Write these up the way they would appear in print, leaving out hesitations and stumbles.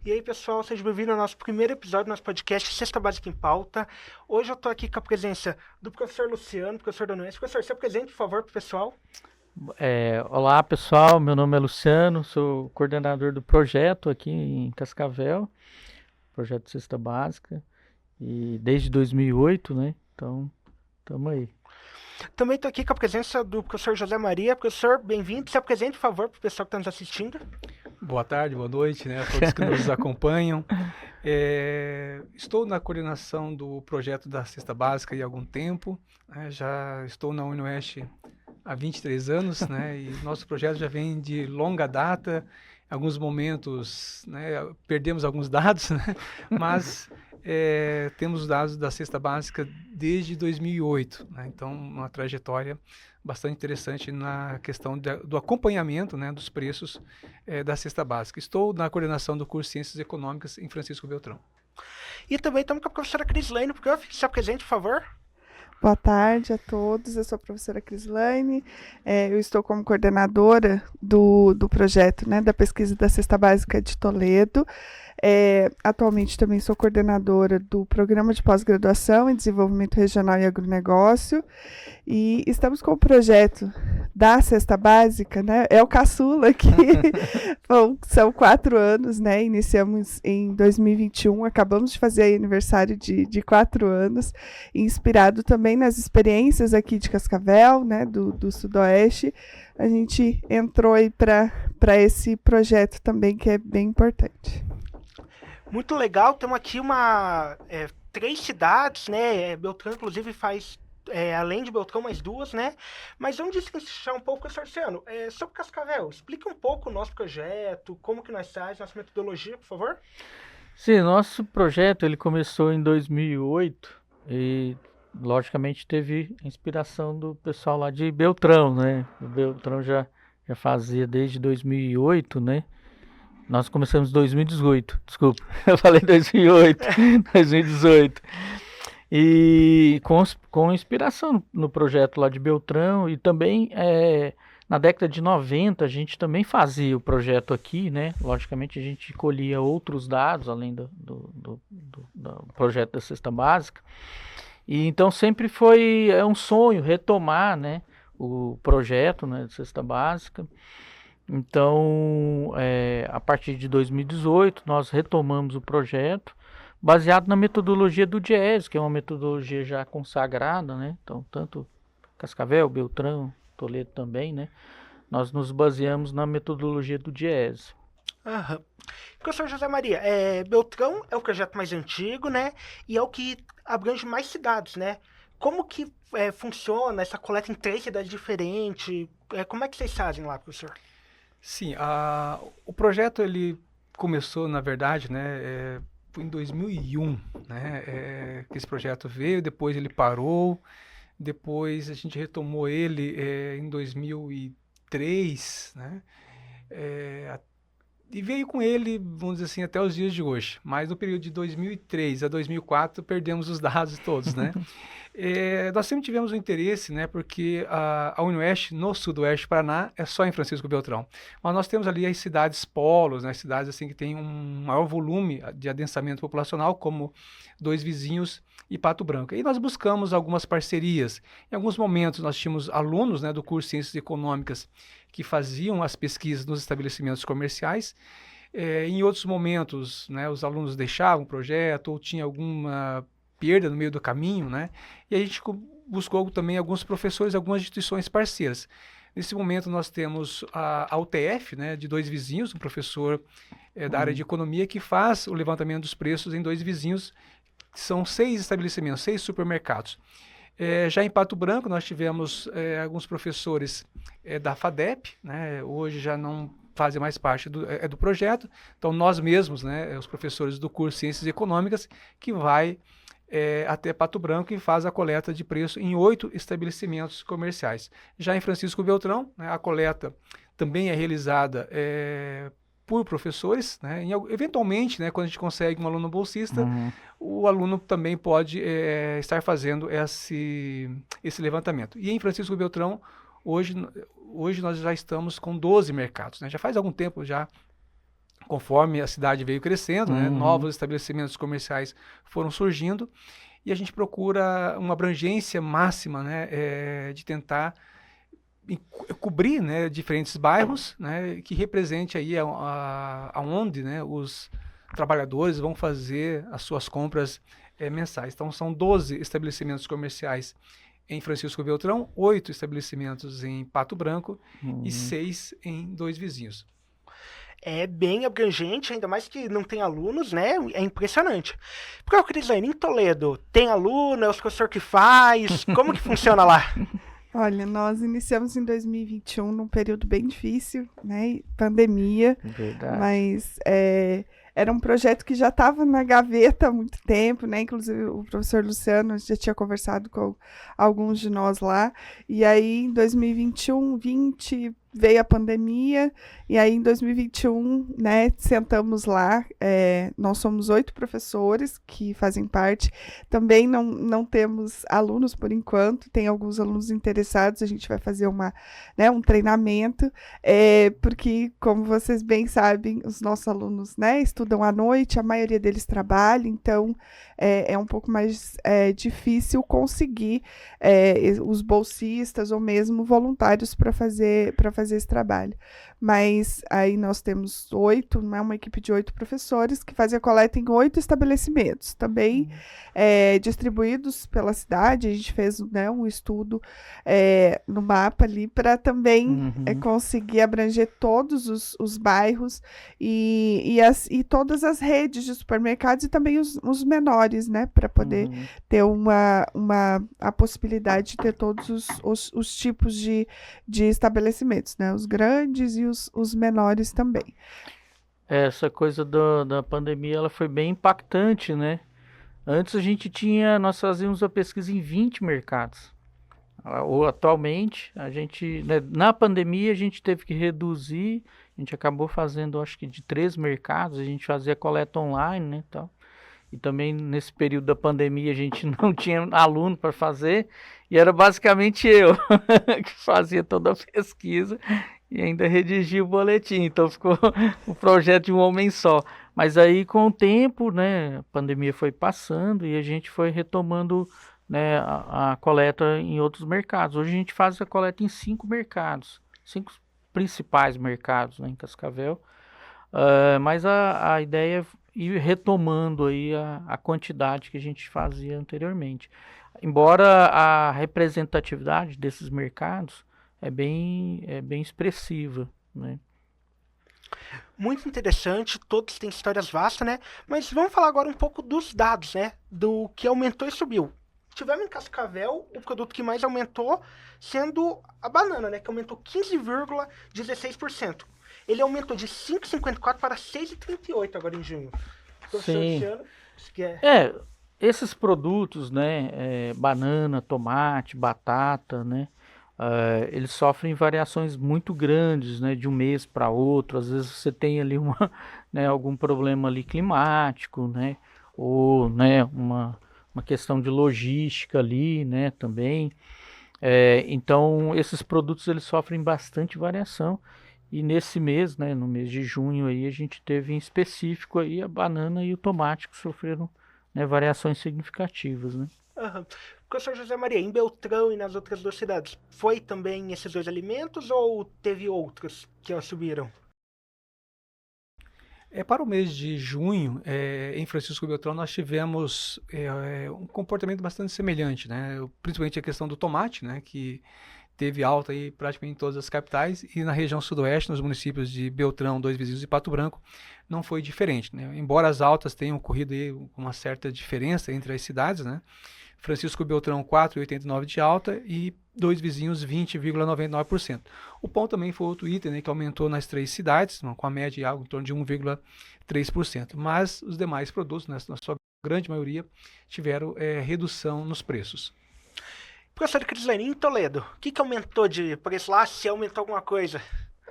E aí, pessoal, sejam bem-vindos ao nosso primeiro episódio do nosso podcast Cesta Básica em Pauta. Hoje eu estou aqui com a presença do professor Luciano, professor da UNES. Professor, se apresente, por favor, para o pessoal. Olá pessoal, meu nome é Luciano, sou coordenador do projeto aqui em Cascavel, projeto Cesta Básica, e desde 2008, né? Então, estamos aí. Também estou aqui com a presença do professor José Maria. Professor, bem-vindo. Se apresente, por favor, para o pessoal que está nos assistindo. Boa tarde, boa noite, né, a todos que nos acompanham. Estou na coordenação do projeto da Cesta Básica há algum tempo, né, já estou na UniOeste há 23 anos, né, e nosso projeto já vem de longa data. Em alguns momentos, né, perdemos alguns dados, né, mas temos os dados da Cesta Básica desde 2008, né, então uma trajetória bastante interessante na questão do acompanhamento, né, dos preços da cesta básica. Estou na coordenação do curso Ciências Econômicas em Francisco Beltrão. E também estamos com a professora Crislaine. Prof, se apresente, por favor. Boa tarde a todos, eu sou a professora Crislaine, eu estou como coordenadora do projeto, né, da pesquisa da Cesta Básica de Toledo. Atualmente também sou coordenadora do Programa de Pós-Graduação em Desenvolvimento Regional e Agronegócio, e estamos com o projeto da Cesta Básica, né, é o caçula aqui, são 4 anos, né, iniciamos em 2021, acabamos de fazer aniversário de 4 anos, inspirado também nas experiências aqui de Cascavel, né, do Sudoeste. A gente entrou aí para esse projeto também, que é bem importante. Muito legal. Temos aqui 3 cidades, né? Beltrão, inclusive, faz, além de Beltrão, mais 2, né? Mas vamos destrinchar um pouco, professor Luciano. Sobre Cascavel, explica um pouco o nosso projeto, como que nós fazemos, nossa metodologia, por favor. Sim, nosso projeto ele começou em 2008 e logicamente teve inspiração do pessoal lá de Beltrão, né? O Beltrão já fazia desde 2008, né? Nós começamos em 2018, desculpa, eu falei 2008, 2018. E com inspiração no projeto lá de Beltrão e também na década de 90 a gente também fazia o projeto aqui, né? Logicamente a gente colhia outros dados além do projeto da Cesta Básica. E então sempre foi um sonho retomar, né, o projeto, né, da Cesta Básica. Então, a partir de 2018, nós retomamos o projeto, baseado na metodologia do DIEESE, que é uma metodologia já consagrada, né? Então, tanto Cascavel, Beltrão, Toledo também, né? Nós nos baseamos na metodologia do DIEESE. Aham. Professor José Maria, Beltrão é o projeto mais antigo, né? E é o que abrange mais cidades, né? Como que funciona essa coleta em 3 cidades diferentes? Como é que vocês fazem lá, professor? Sim, o projeto ele começou, na verdade, né, em 2001, né, que esse projeto veio, depois ele parou, depois a gente retomou ele em 2003, né, e veio com ele, vamos dizer assim, até os dias de hoje. Mas no período de 2003 a 2004 perdemos os dados todos, né? Nós sempre tivemos um interesse, né, porque a UniOeste, no sudoeste do Paraná, é só em Francisco Beltrão. Mas nós temos ali as cidades polos, né, cidades assim, que têm um maior volume de adensamento populacional, como Dois Vizinhos e Pato Branco. E nós buscamos algumas parcerias. Em alguns momentos nós tínhamos alunos, né, do curso de Ciências Econômicas que faziam as pesquisas nos estabelecimentos comerciais. Em outros momentos, né, os alunos deixavam o projeto ou tinha alguma perda no meio do caminho, né? E a gente buscou também alguns professores, algumas instituições parceiras. Nesse momento nós temos a UTF, né, de Dois Vizinhos, um professor da área de economia que faz o levantamento dos preços em Dois Vizinhos, que são 6 estabelecimentos, 6 supermercados. Já em Pato Branco nós tivemos alguns professores da FADEP, né, hoje já não fazem mais parte do projeto, então nós mesmos, né, os professores do curso Ciências Econômicas, que vai até Pato Branco e faz a coleta de preço em 8 estabelecimentos comerciais. Já em Francisco Beltrão, né, a coleta também é realizada por professores, né? Eventualmente, né, quando a gente consegue um aluno bolsista, o aluno também pode estar fazendo esse levantamento. E em Francisco Beltrão, hoje nós já estamos com 12 mercados, né? Já faz algum tempo já conforme a cidade veio crescendo, né, Uhum. novos estabelecimentos comerciais foram surgindo e a gente procura uma abrangência máxima, né, de tentar cobrir, né, diferentes bairros, né, que represente aí aonde, né, os trabalhadores vão fazer as suas compras mensais. Então, são 12 estabelecimentos comerciais em Francisco Beltrão, 8 estabelecimentos em Pato Branco e 6 em Dois Vizinhos. É bem abrangente, ainda mais que não tem alunos, né? É impressionante. Porque, Crislane, em Toledo, tem aluno, é o professor que faz? Como que funciona lá? Olha, nós iniciamos em 2021 num período bem difícil, né? Pandemia, Verdade. mas era um projeto que já estava na gaveta há muito tempo, né? Inclusive o professor Luciano já tinha conversado com alguns de nós lá. E aí, em 2021, 20 veio a pandemia, e aí em 2021, né, sentamos lá, nós somos 8 professores que fazem parte, também não temos alunos por enquanto, tem alguns alunos interessados, a gente vai fazer um treinamento, porque, como vocês bem sabem, os nossos alunos, né, estudam à noite, a maioria deles trabalha, então é um pouco mais difícil conseguir os bolsistas ou mesmo voluntários para fazer esse trabalho. Mas aí nós temos 8, não é uma equipe de 8 professores que fazem a coleta em 8 estabelecimentos, também distribuídos pela cidade. A gente fez, né, um estudo no mapa ali para também conseguir abranger todos os bairros e todas as redes de supermercados e também os menores, né, para poder ter a possibilidade de ter todos os tipos de estabelecimentos, né? Os grandes e os menores também. Essa coisa da pandemia, ela foi bem impactante, né? Antes nós fazíamos a pesquisa em 20 mercados. Atualmente, né, na pandemia, a gente teve que reduzir, a gente acabou fazendo, acho que de 3 mercados, a gente fazia coleta online, né, tal. E também nesse período da pandemia a gente não tinha aluno para fazer, e era basicamente eu que fazia toda a pesquisa e ainda redigia o boletim, então ficou o projeto de um homem só. Mas aí com o tempo, né, a pandemia foi passando e a gente foi retomando, né, a coleta em outros mercados. Hoje a gente faz a coleta em 5 mercados, 5 principais mercados, né, em Cascavel. Mas a ideia é ir retomando aí a quantidade que a gente fazia anteriormente. Embora a representatividade desses mercados é bem expressiva, né? Muito interessante, todos têm histórias vastas, né? Mas vamos falar agora um pouco dos dados, né? Do que aumentou e subiu. Tivemos em Cascavel o produto que mais aumentou sendo a banana, né? Que aumentou 15,16%. Ele aumentou de 5,54 para 6,38 agora em junho. Professor Sim. Luciano, você quer... Esses produtos, né, banana, tomate, batata, né, eles sofrem variações muito grandes, né, de um mês para outro. Às vezes você tem ali né, algum problema ali climático, né, ou, né, uma questão de logística ali, né, também. Então, esses produtos eles sofrem bastante variação. E nesse mês, né, no mês de junho aí, a gente teve em específico aí a banana e o tomate que sofreram, né, variações significativas, né? Uhum. Professor José Maria, em Beltrão e nas outras 2 cidades, foi também esses 2 alimentos ou teve outros que subiram? Para o mês de junho, em Francisco Beltrão, nós tivemos um comportamento bastante semelhante, né? Principalmente a questão do tomate, né, que teve alta aí praticamente em todas as capitais, e na região sudoeste, nos municípios de Beltrão, Dois Vizinhos e Pato Branco, não foi diferente, né? Embora as altas tenham ocorrido aí com uma certa diferença entre as cidades, né? Francisco Beltrão 4,89 de alta e Dois Vizinhos 20,99%. O pão também foi outro item, né, que aumentou nas 3 cidades, com a média algo em torno de 1,3%. Mas os demais produtos, né, na sua grande maioria, tiveram redução nos preços. Professor Crislane, em Toledo, o que aumentou de preço lá? Se aumentou alguma coisa?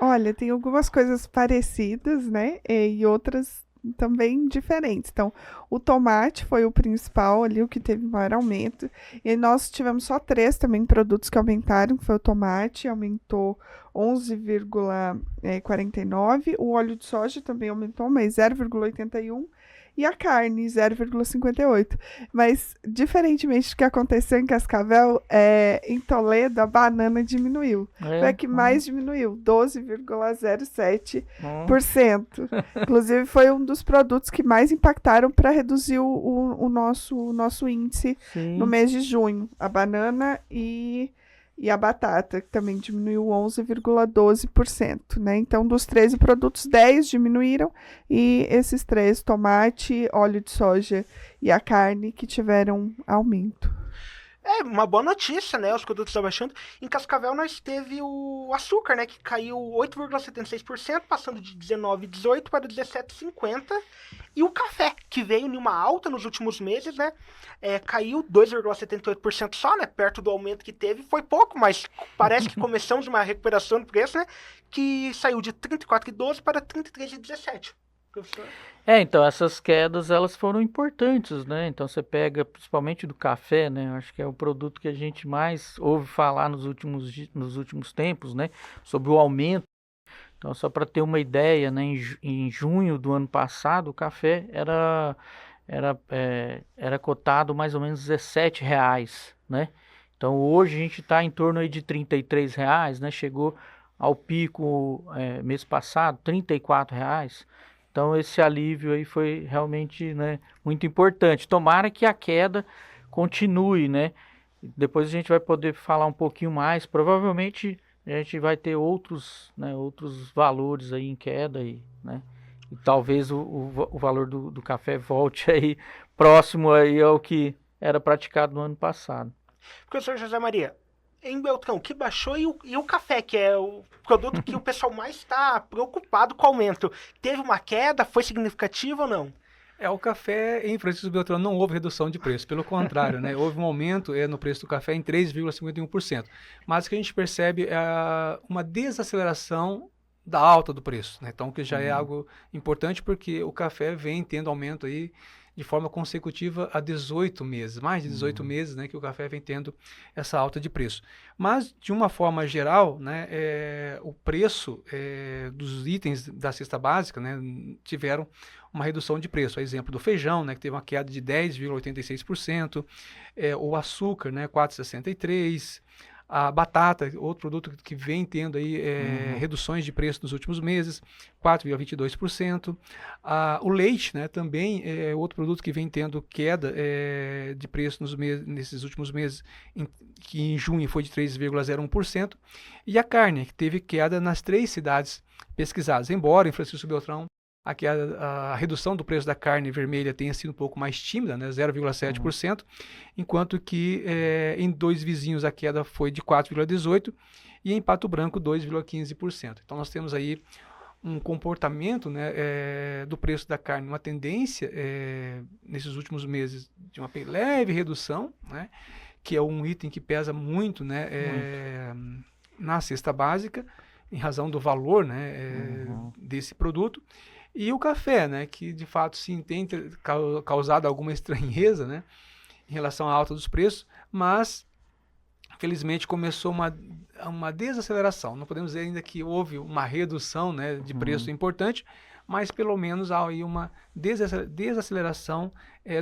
Olha, tem algumas coisas parecidas, né? E outras também diferentes. Então, o tomate foi o principal ali, o que teve maior aumento. E nós tivemos só 3 também produtos que aumentaram, que foi o tomate, aumentou 11,49. O óleo de soja também aumentou, mas 0,81. E a carne, 0,58. Mas, diferentemente do que aconteceu em Cascavel, em Toledo, a banana diminuiu. Foi a que mais diminuiu, 12,07%. Inclusive, foi um dos produtos que mais impactaram para reduzir o nosso índice no mês de junho. A banana e a batata, que também diminuiu 11,12%, né? Então, dos 13 produtos, 10 diminuíram e esses 3, tomate, óleo de soja e a carne, que tiveram aumento. É uma boa notícia, né? Os produtos abaixando. Em Cascavel nós teve o açúcar, né? Que caiu 8,76%, passando de 19,18 para 17,50. E o café, que veio em uma alta nos últimos meses, né? Caiu 2,78% só, né? Perto do aumento que teve. Foi pouco, mas parece que começamos uma recuperação do preço, né? Que saiu de 34,12 para 33,17. Professor? Então essas quedas elas foram importantes, né? Então você pega principalmente do café, né? Acho que é o produto que a gente mais ouve falar nos últimos tempos, né? Sobre o aumento. Então só para ter uma ideia, né? Em junho do ano passado o café era cotado mais ou menos R$17, né? Então hoje a gente está em torno aí de R$33, né? Chegou ao pico mês passado, R$34. Então esse alívio aí foi realmente, né, muito importante. Tomara que a queda continue, né? Depois a gente vai poder falar um pouquinho mais. Provavelmente a gente vai ter outros valores aí em queda, né? E talvez o valor do café volte aí próximo aí ao que era praticado no ano passado. Professor José Maria, em Beltrão, que baixou e o café, que é o produto que o pessoal mais está preocupado com o aumento, teve uma queda? Foi significativa ou não? O café em Francisco Beltrão não houve redução de preço, pelo contrário, né? Houve um aumento no preço do café em 3,51%. Mas o que a gente percebe é uma desaceleração da alta do preço, né? Então, que já é algo importante, porque o café vem tendo aumento aí de forma consecutiva há 18 meses, mais de 18 meses, né, que o café vem tendo essa alta de preço. Mas, de uma forma geral, né, o preço dos itens da cesta básica, né, tiveram uma redução de preço. A exemplo do feijão, né, que teve uma queda de 10,86%, o açúcar, né, 4,63%, a batata, outro produto que vem tendo aí reduções de preço nos últimos meses, 4,22%. O leite, né, também é outro produto que vem tendo queda de preço nesses últimos meses, que em junho foi de 3,01%. E a carne, que teve queda nas 3 cidades pesquisadas, embora em Francisco Beltrão a redução do preço da carne vermelha tenha sido um pouco mais tímida, né, 0,7%, enquanto que em 2 vizinhos a queda foi de 4,18% e em Pato Branco 2,15%. Então nós temos aí um comportamento, né, do preço da carne, uma tendência nesses últimos meses de uma leve redução, né, que é um item que pesa muito, né, na cesta básica, em razão do valor, né, desse produto. E o café, né, que de fato sim tem causado alguma estranheza, né, em relação à alta dos preços, mas felizmente começou uma desaceleração. Não podemos dizer ainda que houve uma redução, né, de preço importante, mas pelo menos há aí uma desaceleração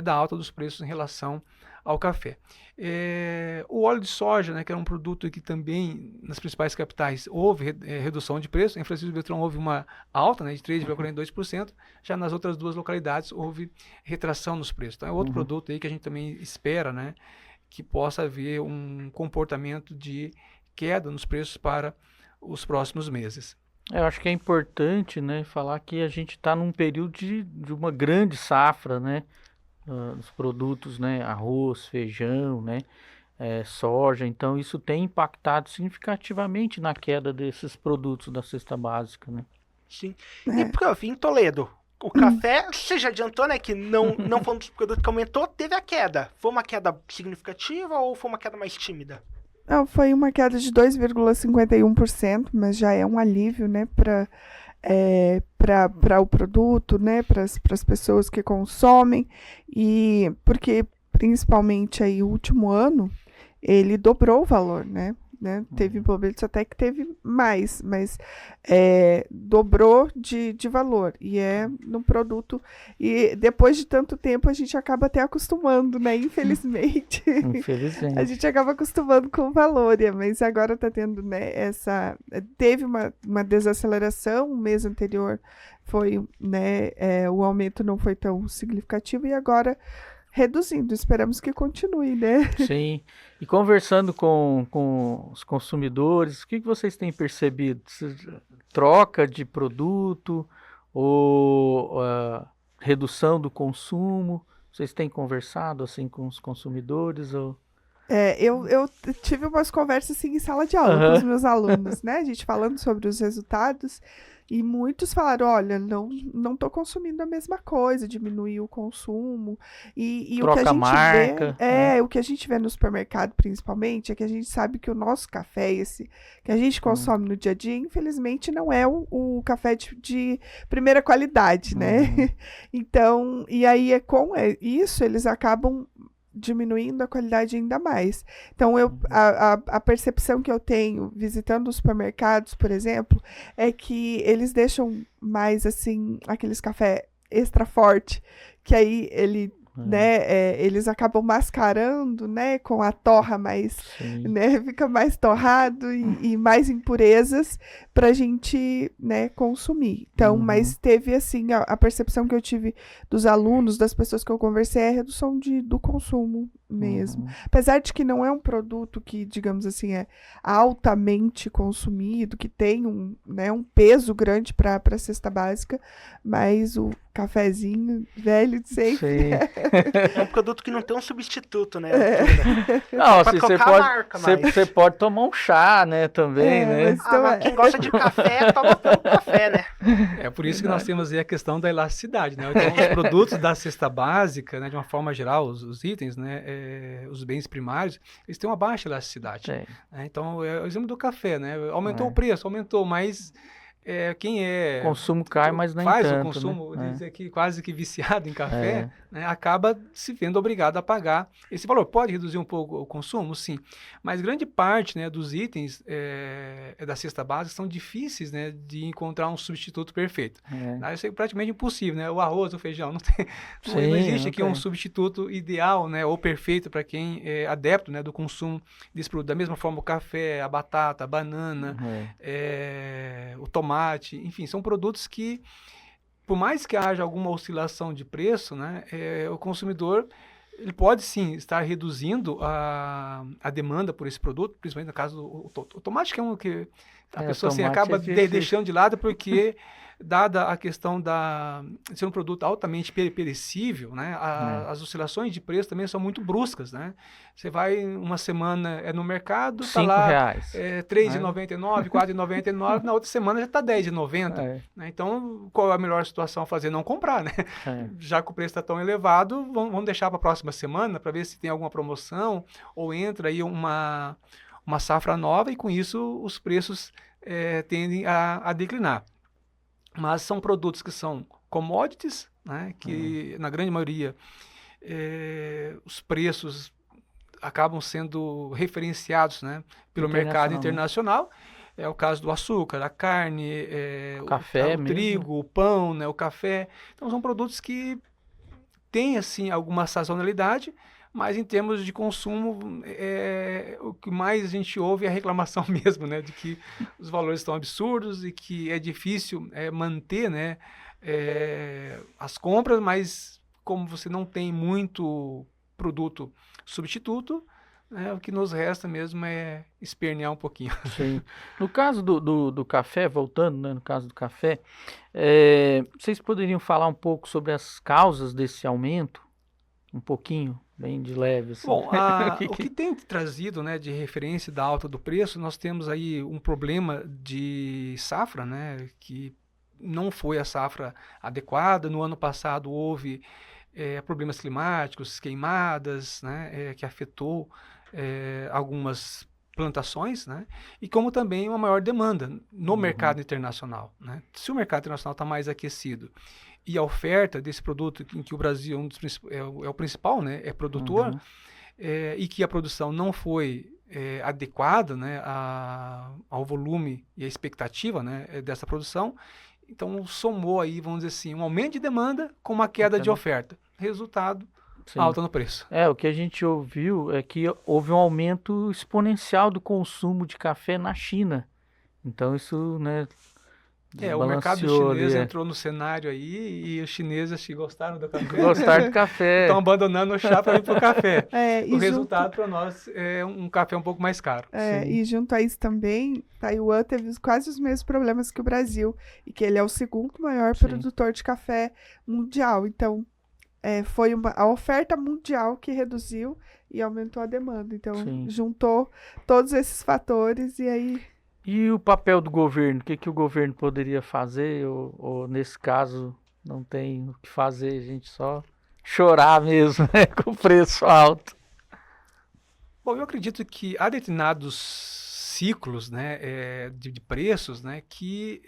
da alta dos preços em relação ao café. O óleo de soja, né, que era um produto que também nas principais capitais houve redução de preço. Em Francisco Beltrão houve uma alta, né, de 3,42%, já nas outras 2 localidades houve retração nos preços. Então é outro produto aí que a gente também espera, né, que possa haver um comportamento de queda nos preços para os próximos meses. Eu acho que é importante, né, falar que a gente está num período de uma grande safra, né, dos produtos, né, arroz, feijão, né, soja. Então isso tem impactado significativamente na queda desses produtos da cesta básica, né? Sim. E, prof, em Toledo, o café, você já adiantou, né, que não foi um dos produtos que aumentou, teve a queda. Foi uma queda significativa ou foi uma queda mais tímida? Não, foi uma queda de 2,51%, mas já é um alívio, né, para para o produto, né, para as pessoas que consomem, e porque principalmente aí o último ano ele dobrou o valor, né? Teve momentos até que teve mais, mas dobrou de valor. E é num produto. E depois de tanto tempo a gente acaba até acostumando, né? Infelizmente. A Infelizmente. gente acaba acostumando com o valor, mas agora está tendo, né, teve uma desaceleração, o mês anterior foi, né, o aumento não foi tão significativo e agora reduzindo, esperamos que continue, né? Sim. E conversando com os consumidores, o que vocês têm percebido? Troca de produto ou redução do consumo? Vocês têm conversado assim com os consumidores? Ou... Eu tive umas conversas assim em sala de aula com os meus alunos, né? A gente falando sobre os resultados e muitos falaram, olha, não estou consumindo a mesma coisa, diminuiu o consumo e o que a Troca gente marca, vê, o que a gente vê no supermercado principalmente é que a gente sabe que o nosso café, esse que a gente consome no dia a dia, infelizmente não é o café de primeira qualidade, né? Então, e aí com isso eles acabam diminuindo a qualidade ainda mais. Então, a percepção que eu tenho visitando os supermercados, por exemplo, é que eles deixam mais, assim, aqueles café extra forte, que aí né, eles acabam mascarando, né, com a torra mais, né, fica mais torrado e mais impurezas para a gente, né, consumir. Então, mas teve, assim, a percepção que eu tive dos alunos, das pessoas que eu conversei, é a redução do consumo mesmo. Apesar de que não é um produto que, digamos assim, é altamente consumido, que tem um peso grande para a cesta básica, mas o cafezinho velho de sempre. É um produto que não tem um substituto, né? Não, assim, você pode tomar um chá, né, também, né? Mas quem gosta de café, toma pelo café, né? É por isso que nós temos aí a questão da elasticidade, né? Então, os produtos da cesta básica, né, de uma forma geral, os itens, né, os bens primários, eles têm uma baixa elasticidade. Né? Então, é o exemplo do café, né? Aumentou o preço, mas quem o consumo cai, mas nem faz tanto, o consumo, né? dizer que quase que viciado em café, né, acaba se vendo obrigado a pagar esse valor. Pode reduzir um pouco o consumo, sim, mas grande parte, né, dos itens da cesta básica são difíceis, né, de encontrar um substituto perfeito. Isso é praticamente impossível, né? O arroz, o feijão, não existe aqui um substituto ideal, né, ou perfeito para quem é adepto, né, do consumo desse produto. Da mesma forma, o café, a batata, a banana, o tomate, enfim, são produtos que, por mais que haja alguma oscilação de preço, né, o consumidor ele pode sim estar reduzindo a demanda por esse produto, principalmente no caso do tomate, que é um que a pessoa assim, acaba deixando de lado porque, dada a questão de ser um produto altamente perecível, né, as oscilações de preço também são muito bruscas, né? Você vai uma semana no mercado, está lá R$3,99, R$4,99, na outra semana já está R$10,90. Né? Então, qual é a melhor situação a fazer? Não comprar, né? Já que o preço está tão elevado, vamos deixar para a próxima semana para ver se tem alguma promoção ou entra aí uma safra nova e com isso os preços tendem a declinar. Mas são produtos que são commodities, né, que na grande maioria os preços acabam sendo referenciados, né, pelo mercado internacional. É o caso do açúcar, a carne, o café, o trigo, o pão, né, o café. Então são produtos que têm assim alguma sazonalidade, mas em termos de consumo, o que mais a gente ouve é a reclamação mesmo, né, de que os valores estão absurdos e que é difícil manter, né, as compras, mas como você não tem muito produto substituto, o que nos resta mesmo é espernear um pouquinho. Sim. No caso do café, voltando, né, no caso do café, vocês poderiam falar um pouco sobre as causas desse aumento? Um pouquinho, bem de leve. Assim. Bom, o que tem trazido, né, de referência da alta do preço, nós temos aí um problema de safra, né, que não foi a safra adequada. No ano passado houve problemas climáticos, queimadas, né, que afetou algumas plantações, né? E como também uma maior demanda no mercado internacional, né? Se o mercado internacional está mais aquecido e a oferta desse produto, em que o Brasil é o principal, né? É produtor, e que a produção não foi adequada, né? Ao volume e à expectativa, né? Dessa produção, então somou aí, vamos dizer assim, um aumento de demanda com uma queda de oferta. Resultado, Sim. alta no preço. O que a gente ouviu é que houve um aumento exponencial do consumo de café na China. Então isso, né, O mercado desbalanceou chinês ali, entrou no cenário aí e os chineses que gostaram do café Gostaram do café. estão abandonando o chá para ir para o café. E O resultado para nós é um café um pouco mais caro. E junto a isso também, Taiwan teve quase os mesmos problemas que o Brasil, e que ele é o segundo maior produtor de café mundial. Então, foi a oferta mundial que reduziu e aumentou a demanda. Então, juntou todos esses fatores e aí... E o papel do governo? O que o governo poderia fazer? Ou nesse caso, não tem o que fazer, a gente só chorar mesmo, né, com o preço alto? Bom, eu acredito que há determinados ciclos, né, de preços, né, que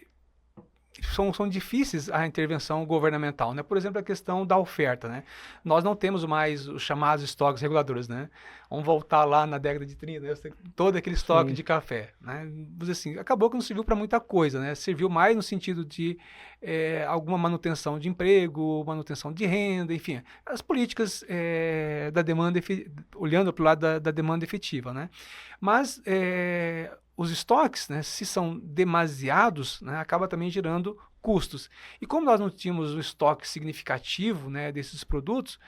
são difíceis a intervenção governamental, né? Por exemplo, a questão da oferta, né? Nós não temos mais os chamados estoques reguladores, né? Vamos voltar lá na década de 30, né? Todo aquele estoque de café, né? Vamos dizer assim, acabou que não serviu para muita coisa, né? Serviu mais no sentido de alguma manutenção de emprego, manutenção de renda, enfim, as políticas da demanda, olhando para o lado da demanda efetiva, né? Mas os estoques, né, se são demasiados, né, acaba também gerando custos. E como nós não tínhamos um estoque significativo, né, desses produtos,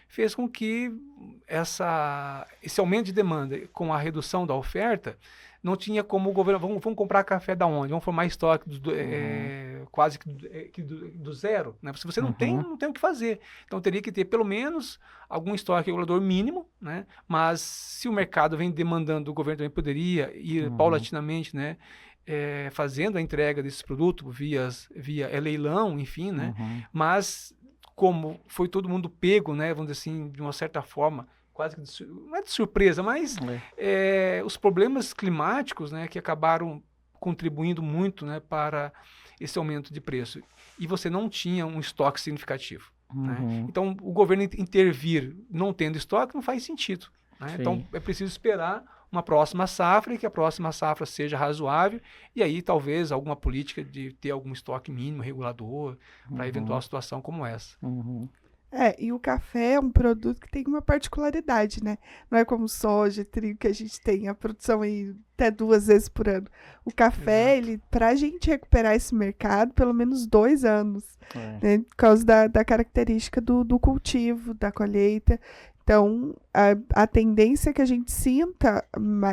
fez com que esse aumento de demanda com a redução da oferta não tinha como o governo... Vamos comprar café da onde? Vamos formar estoque quase que do zero. Né? Se você não tem o que fazer. Então, teria que ter pelo menos algum estoque regulador mínimo, né? Mas se o mercado vem demandando, o governo também poderia ir paulatinamente, né? Fazendo a entrega desses produtos via leilão, enfim, né? Mas como foi todo mundo pego, né? Vamos dizer assim, de uma certa forma, quase que não é de surpresa, mas os problemas climáticos, né, que acabaram contribuindo muito, né, para esse aumento de preço. E você não tinha um estoque significativo. Né? Então, o governo intervir não tendo estoque não faz sentido. Né? Então, é preciso esperar uma próxima safra e que a próxima safra seja razoável e aí talvez alguma política de ter algum estoque mínimo regulador para eventual situação como essa. E o café é um produto que tem uma particularidade, né? Não é como soja, trigo, que a gente tem a produção aí até 2 vezes por ano. O café, para a gente recuperar esse mercado, pelo menos 2 anos, né? Por causa da característica do cultivo, da colheita. Então, a tendência é que a gente sinta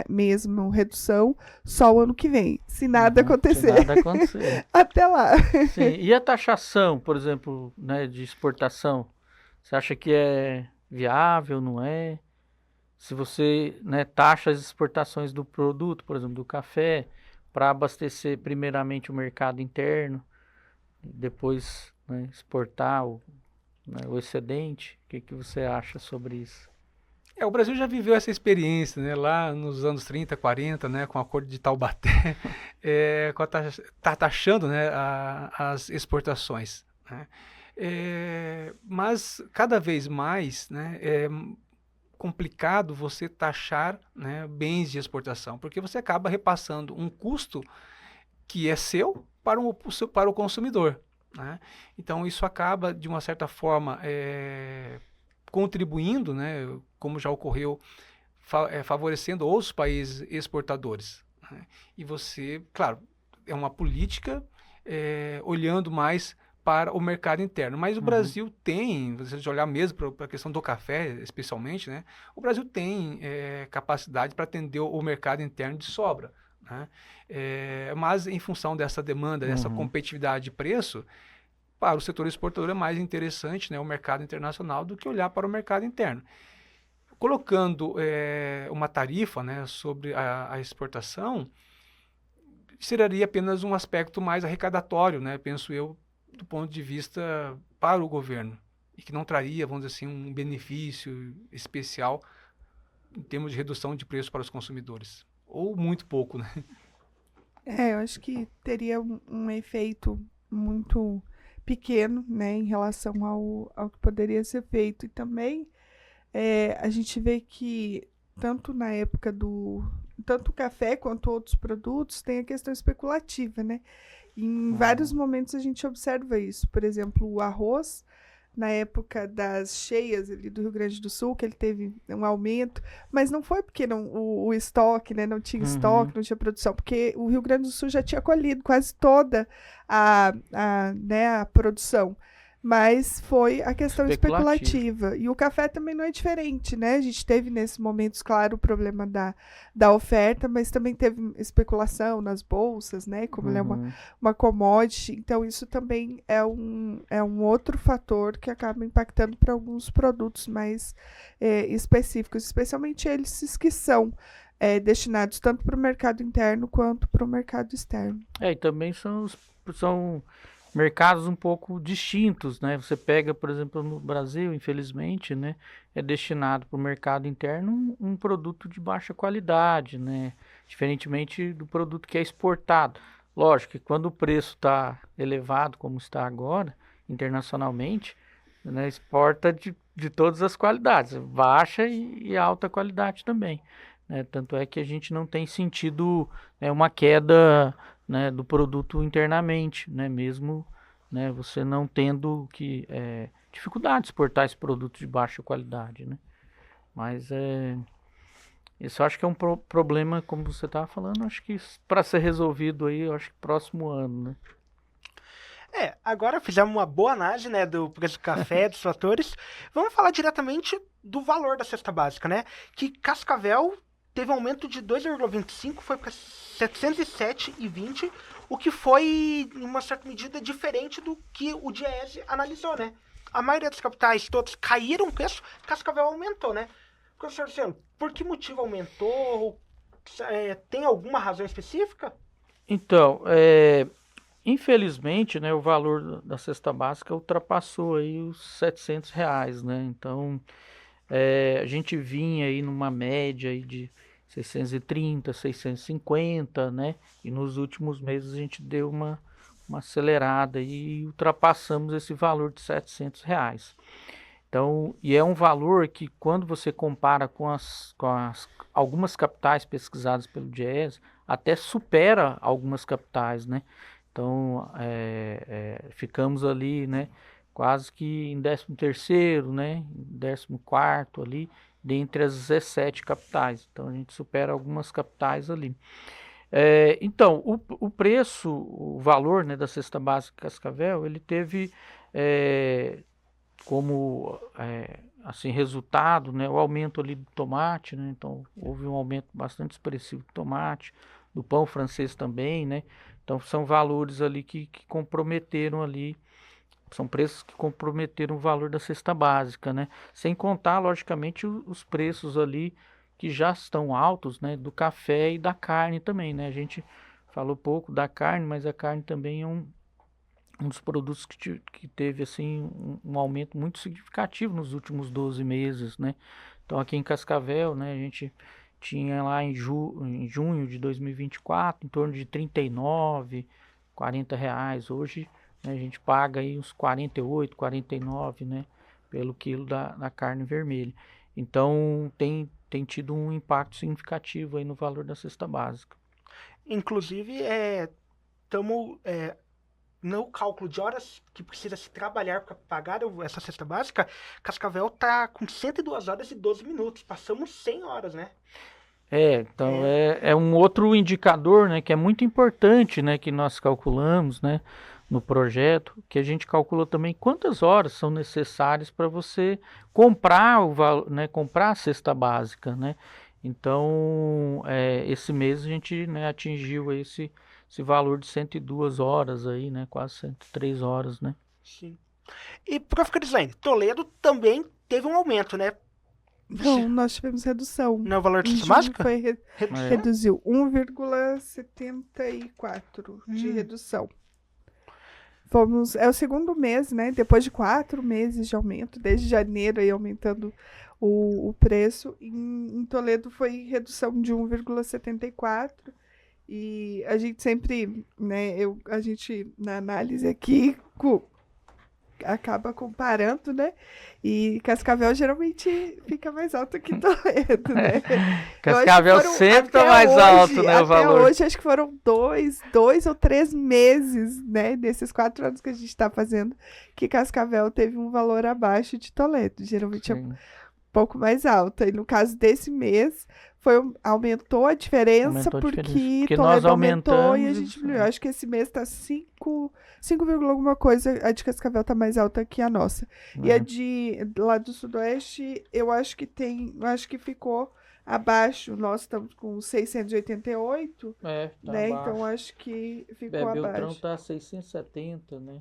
mesmo redução só o ano que vem, se nada acontecer. Se nada acontecer. Até lá. Sim. E a taxação, por exemplo, né, de exportação? Você acha que é viável, não é? Se você, né, taxa as exportações do produto, por exemplo, do café, para abastecer primeiramente o mercado interno, depois, né, exportar o excedente, o que você acha sobre isso? O Brasil já viveu essa experiência, né, lá nos anos 30, 40, né, com o Acordo de Taubaté, taxando, né, as exportações, né? Mas cada vez mais, né, é complicado você taxar, né, bens de exportação, porque você acaba repassando um custo que é seu para o consumidor. Né? Então isso acaba, de uma certa forma, contribuindo, né, como já ocorreu, favorecendo os países exportadores. Né? E você, claro, é uma política olhando mais para o mercado interno. Mas o Brasil tem, se você olhar mesmo para a questão do café, especialmente, né, o Brasil tem capacidade para atender o mercado interno de sobra. Né? Mas em função dessa demanda, dessa competitividade de preço, para o setor exportador é mais interessante, né, o mercado internacional do que olhar para o mercado interno. Colocando uma tarifa, né, sobre a exportação, seria apenas um aspecto mais arrecadatório, né, penso eu, do ponto de vista para o governo, e que não traria, vamos dizer assim, um benefício especial em termos de redução de preço para os consumidores. ou muito pouco, né? Eu acho que teria um efeito muito pequeno, né, em relação ao que poderia ser feito. E também a gente vê que tanto na época tanto o café quanto outros produtos tem a questão especulativa, né? E em vários momentos a gente observa isso. Por exemplo, o arroz, na época das cheias ali do Rio Grande do Sul, que ele teve um aumento, mas não foi porque o estoque, né, não tinha estoque, não tinha produção, porque o Rio Grande do Sul já tinha colhido quase toda né, a produção. Mas foi a questão especulativa. E o café também não é diferente, né? A gente teve nesses momentos, claro, o problema da oferta, mas também teve especulação nas bolsas, né? Como ele é uma commodity. Então, isso também é um outro fator que acaba impactando para alguns produtos mais específicos, especialmente esses que são destinados tanto para o mercado interno quanto para o mercado externo. E também são mercados um pouco distintos, né? Você pega, por exemplo, no Brasil, infelizmente, né, é destinado para o mercado interno um produto de baixa qualidade, né? Diferentemente do produto que é exportado. Lógico que quando o preço está elevado, como está agora, internacionalmente, né, exporta de todas as qualidades, baixa e alta qualidade também, né? Tanto é que a gente não tem sentido uma queda, né, do produto internamente, né, mesmo, né, você não tendo dificuldade de exportar esse produto de baixa qualidade, né? Mas isso eu acho que é um problema, como você estava falando, acho que para ser resolvido aí, eu acho que próximo ano, né? Agora fizemos uma boa análise, né, do preço do café, dos fatores. Vamos falar diretamente do valor da cesta básica, né? Que Cascavel teve um aumento de 2,25, foi para 707,20, o que foi, em uma certa medida, diferente do que o Diese analisou, né? A maioria das capitais todas caíram o preço, Cascavel aumentou, né? Professor Luciano, por que motivo aumentou? Tem alguma razão específica? Então, infelizmente, né, o valor da cesta básica ultrapassou aí os R$700, né? Então, a gente vinha aí numa média aí de 630, 650, né? E nos últimos meses a gente deu uma acelerada e ultrapassamos esse valor de R$700. Então, e é um valor que quando você compara com algumas capitais pesquisadas pelo Diese, até supera algumas capitais, né? Então, ficamos ali, né, quase que em 13º, né, em 14º ali, dentre as 17 capitais. Então, a gente supera algumas capitais ali. Então, o preço, o valor, né, da cesta básica Cascavel, ele teve como assim, resultado, né, o aumento ali do tomate, né? Então, houve um aumento bastante expressivo do tomate, do pão francês também, né? Então, são valores ali que comprometeram ali, são preços que comprometeram o valor da cesta básica, né? Sem contar, logicamente, os preços ali que já estão altos, né? Do café e da carne também, né? A gente falou pouco da carne, mas a carne também é um dos produtos que teve assim um aumento muito significativo nos últimos 12 meses, né? Então, aqui em Cascavel, né, a gente tinha lá em junho de 2024, em torno de R$39, R$40. Hoje, né, a gente paga aí uns 48, 49, né, pelo quilo da carne vermelha. Então, tem tido um impacto significativo aí no valor da cesta básica. Inclusive, estamos no cálculo de horas que precisa se trabalhar para pagar essa cesta básica, Cascavel está com 102 horas e 12 minutos. Passamos 100 horas, né? Então é um outro indicador, né, que é muito importante, né, que nós calculamos, né, no projeto, que a gente calcula também quantas horas são necessárias para você comprar comprar a cesta básica, né? Então, esse mês a gente, né, atingiu esse valor de 102 horas aí, né, quase 103 horas, né? Sim. E, prof. Crislaine, Toledo também teve um aumento, né? Não, nós tivemos redução. Não é o valor de cesta básica? Reduziu 1,74 de redução. É o segundo mês, né? Depois de 4 meses de aumento, desde janeiro aí aumentando o preço. Em Toledo foi redução de 1,74. E a gente sempre, né? A gente, na análise aqui, acaba comparando, né? E Cascavel geralmente fica mais alto que Toledo, né? Cascavel sempre tá mais alto, né, o valor. Até hoje, acho que foram dois ou 3 meses, né? Desses 4 anos que a gente está fazendo, que Cascavel teve um valor abaixo de Toledo. Geralmente é um pouco mais alta. E no caso desse mês, aumentou a diferença porque nós Toledo aumentou e a aumentamos, gente diminuiu. Acho que esse mês está 5, alguma coisa. A de Cascavel está mais alta que a nossa. E a lá do Sudoeste, eu acho que ficou abaixo. Nós estamos com 688, né? Então acho que ficou abaixo. Beltrão tá 670, né?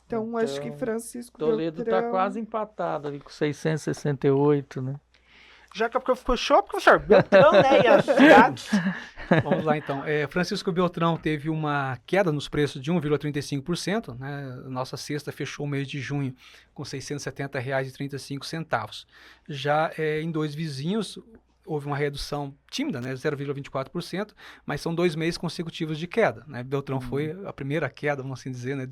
Então acho que Francisco Toledo Beltrão tá quase empatado ali com 668, né? Já que puxou, professor, Beltrão, né, e as cidades. Vamos lá, então. Francisco Beltrão teve uma queda nos preços de 1,35%, né? Nossa cesta fechou o mês de junho com R$ 670,35. Já em Dois Vizinhos, houve uma redução tímida, né, 0,24%, mas são 2 meses consecutivos de queda, né? Beltrão foi a primeira queda, vamos assim dizer, né?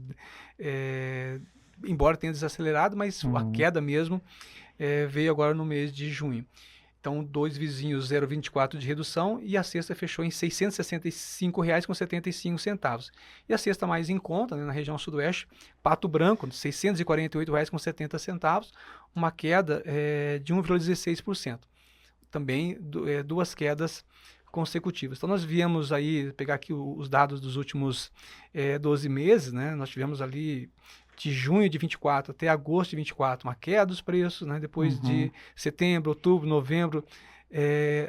Embora tenha desacelerado, mas a queda mesmo veio agora no mês de junho. Então, Dois Vizinhos, 0,24 de redução, e a cesta fechou em R$ 665,75. E a cesta mais em conta, né, na região sudoeste, Pato Branco, R$ 648,70, uma queda de 1,16%. Também 2 quedas consecutivas. Então, nós viemos aí, pegar aqui os dados dos últimos 12 meses, né? Nós tivemos ali de junho de 24 até agosto de 24, uma queda dos preços, né? Depois de setembro, outubro, novembro,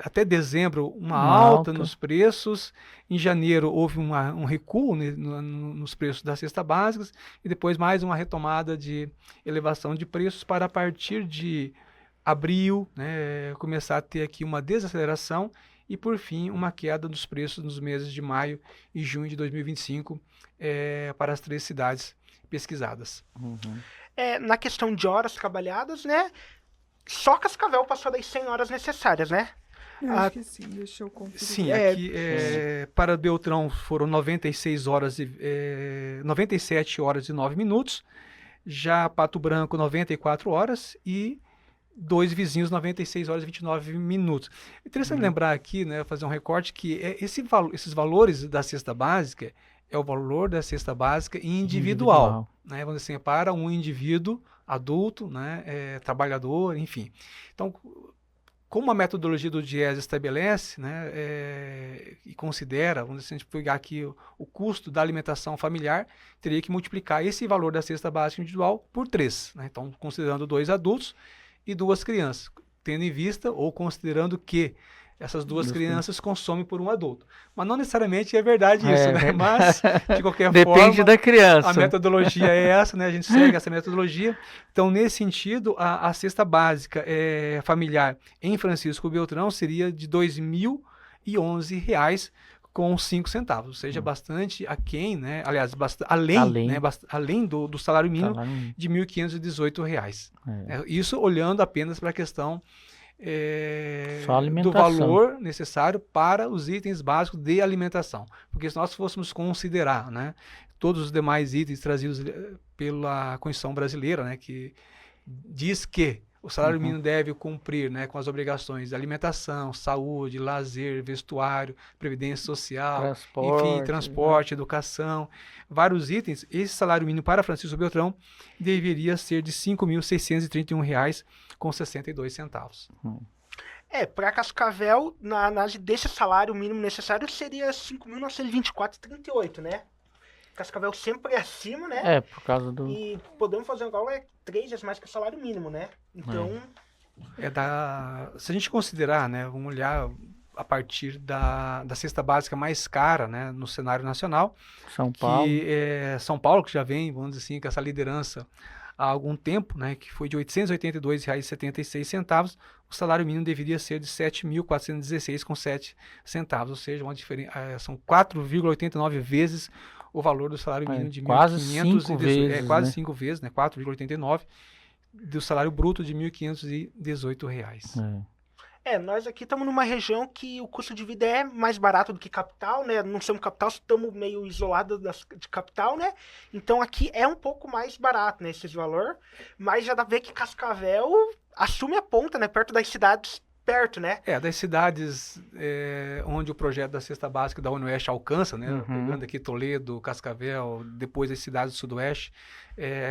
até dezembro, uma alta nos preços. Em janeiro houve um recuo nos preços das cestas básicas e depois mais uma retomada de elevação de preços para a partir de abril, né, começar a ter aqui uma desaceleração e, por fim, uma queda dos preços nos meses de maio e junho de 2025 para as 3 cidades pesquisadas. Na questão de horas trabalhadas, né? Só Cascavel passou das 100 horas necessárias, né? Acho que sim, deixa eu conferir. Sim, aqui para Beltrão foram 97 horas e 9 minutos, já Pato Branco 94 horas e Dois Vizinhos 96 horas e 29 minutos. Interessante lembrar aqui, né, fazer um recorte que esses valores da cesta básica é o valor da cesta básica individual. Né? Vamos dizer assim, para um indivíduo adulto, né, trabalhador, enfim. Então, como a metodologia do DIEESE estabelece, né, e considera, vamos dizer, se a gente pegar aqui o custo da alimentação familiar, teria que multiplicar esse valor da cesta básica individual por 3. Né? Então, considerando 2 adultos e 2 crianças, tendo em vista ou considerando que essas 2 crianças consomem por um adulto. Mas não necessariamente é verdade isso, né? Mas, de qualquer forma... Depende da criança. A metodologia é essa, né? A gente segue essa metodologia. Então, nesse sentido, a cesta básica familiar em Francisco Beltrão seria de R$ 2.011,05, ou seja, bastante aquém, né? Aliás, além. Né? Além do salário mínimo de R$ 1.518. Isso olhando apenas para a questão do valor necessário para os itens básicos de alimentação. Porque se nós fôssemos considerar, né, todos os demais itens trazidos pela Constituição brasileira, né, que diz que o salário mínimo deve cumprir, né, com as obrigações de alimentação, saúde, lazer, vestuário, previdência social, transporte, educação, vários itens. Esse salário mínimo para Francisco Beltrão deveria ser de R$ 5.631,62. Para Cascavel, na análise desse salário mínimo necessário, seria R$ 5.924,38, né? Cascavel sempre é acima, né? Por causa do... E podemos fazer um cálculo 3 vezes mais que o salário mínimo, né? Então... Se a gente considerar, né, vamos olhar a partir da cesta básica mais cara, né, no cenário nacional. São Paulo. São Paulo, que já vem, vamos dizer assim, com essa liderança há algum tempo, né, que foi de R$ 882,76, o salário mínimo deveria ser de R$ 7.416,07, ou seja, uma diferença, são 4,89 vezes o valor do salário mínimo de quase 1.518, 5 vezes, quase né? 5 vezes, né? 4,89 do salário bruto de R$ 1.518. Nós aqui estamos numa região que o custo de vida é mais barato do que capital, né? Não somos capital, estamos meio isolados de capital, né? Então aqui é um pouco mais barato, né, esse valor. Mas já dá pra ver que Cascavel assume a ponta, né? Perto das cidades, perto, né? Das cidades onde o projeto da cesta básica da UniOeste alcança, né? Pegando aqui Toledo, Cascavel, depois as cidades do Sudoeste,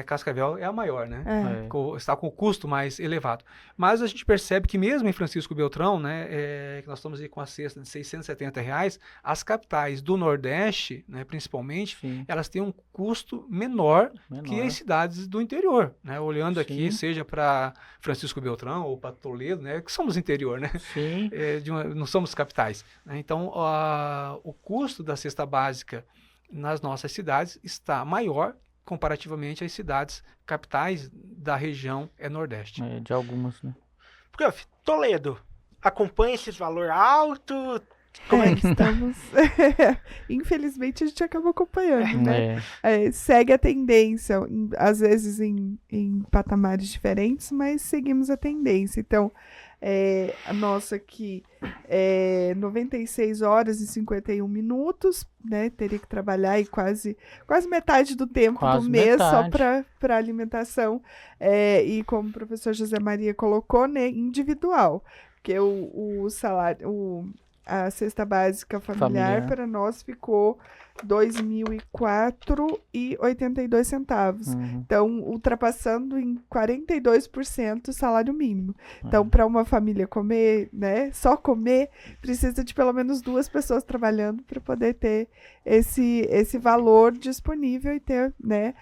Cascavel é a maior, né? Está com o custo mais elevado. Mas a gente percebe que mesmo em Francisco Beltrão, né, que nós estamos aí com a cesta de R$670, as capitais do Nordeste, né, principalmente, Sim. elas têm um custo menor que as cidades do interior, né? Olhando aqui, seja para Francisco Beltrão ou para Toledo, né, que somos interior, né? Sim. Não somos capitais, né? Então, o custo da cesta básica nas nossas cidades está maior comparativamente às cidades capitais da região Nordeste. De algumas, né? Prof, Toledo, acompanha esses valores altos? Como é que estamos? Infelizmente a gente acaba acompanhando, né? É. Segue a tendência, às vezes em patamares diferentes, mas seguimos a tendência. Então, a nossa aqui é 96 horas e 51 minutos, né? Teria que trabalhar aí quase metade do tempo do mês só para alimentação. E como o professor José Maria colocou, né? Individual. Porque o salário... A cesta básica familiar para nós ficou R$ 2.004,82. Então, ultrapassando em 42% o salário mínimo. Então, para uma família comer, né, só comer, precisa de pelo menos 2 pessoas trabalhando para poder ter esse valor disponível e ter, né,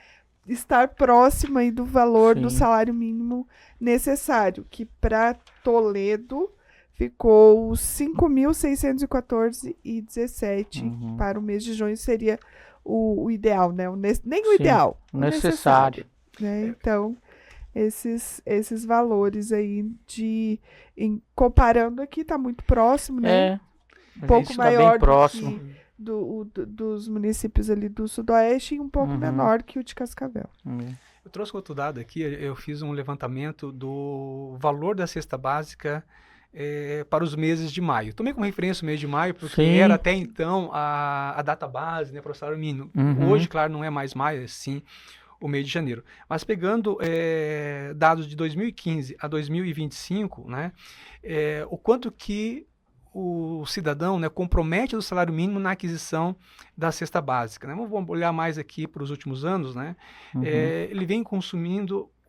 estar próximo aí do valor do salário mínimo necessário, que para Toledo ficou R$ 5.614,17 para o mês de junho, seria o ideal, né? Nem o ideal, o necessário. Né? Então, esses valores aí comparando aqui, está muito próximo, né? Um pouco maior dos municípios ali do Sudoeste e um pouco menor que o de Cascavel. Eu trouxe outro dado aqui, eu fiz um levantamento do valor da cesta básica para os meses de maio. Tomei como referência o mês de maio, porque era até então a data base, né, para o salário mínimo. Hoje, claro, não é mais maio, é sim o mês de janeiro. Mas pegando dados de 2015 a 2025, né, o quanto que o cidadão, né, compromete do salário mínimo na aquisição da cesta básica. Né? Vamos olhar mais aqui para os últimos anos, né? Ele vem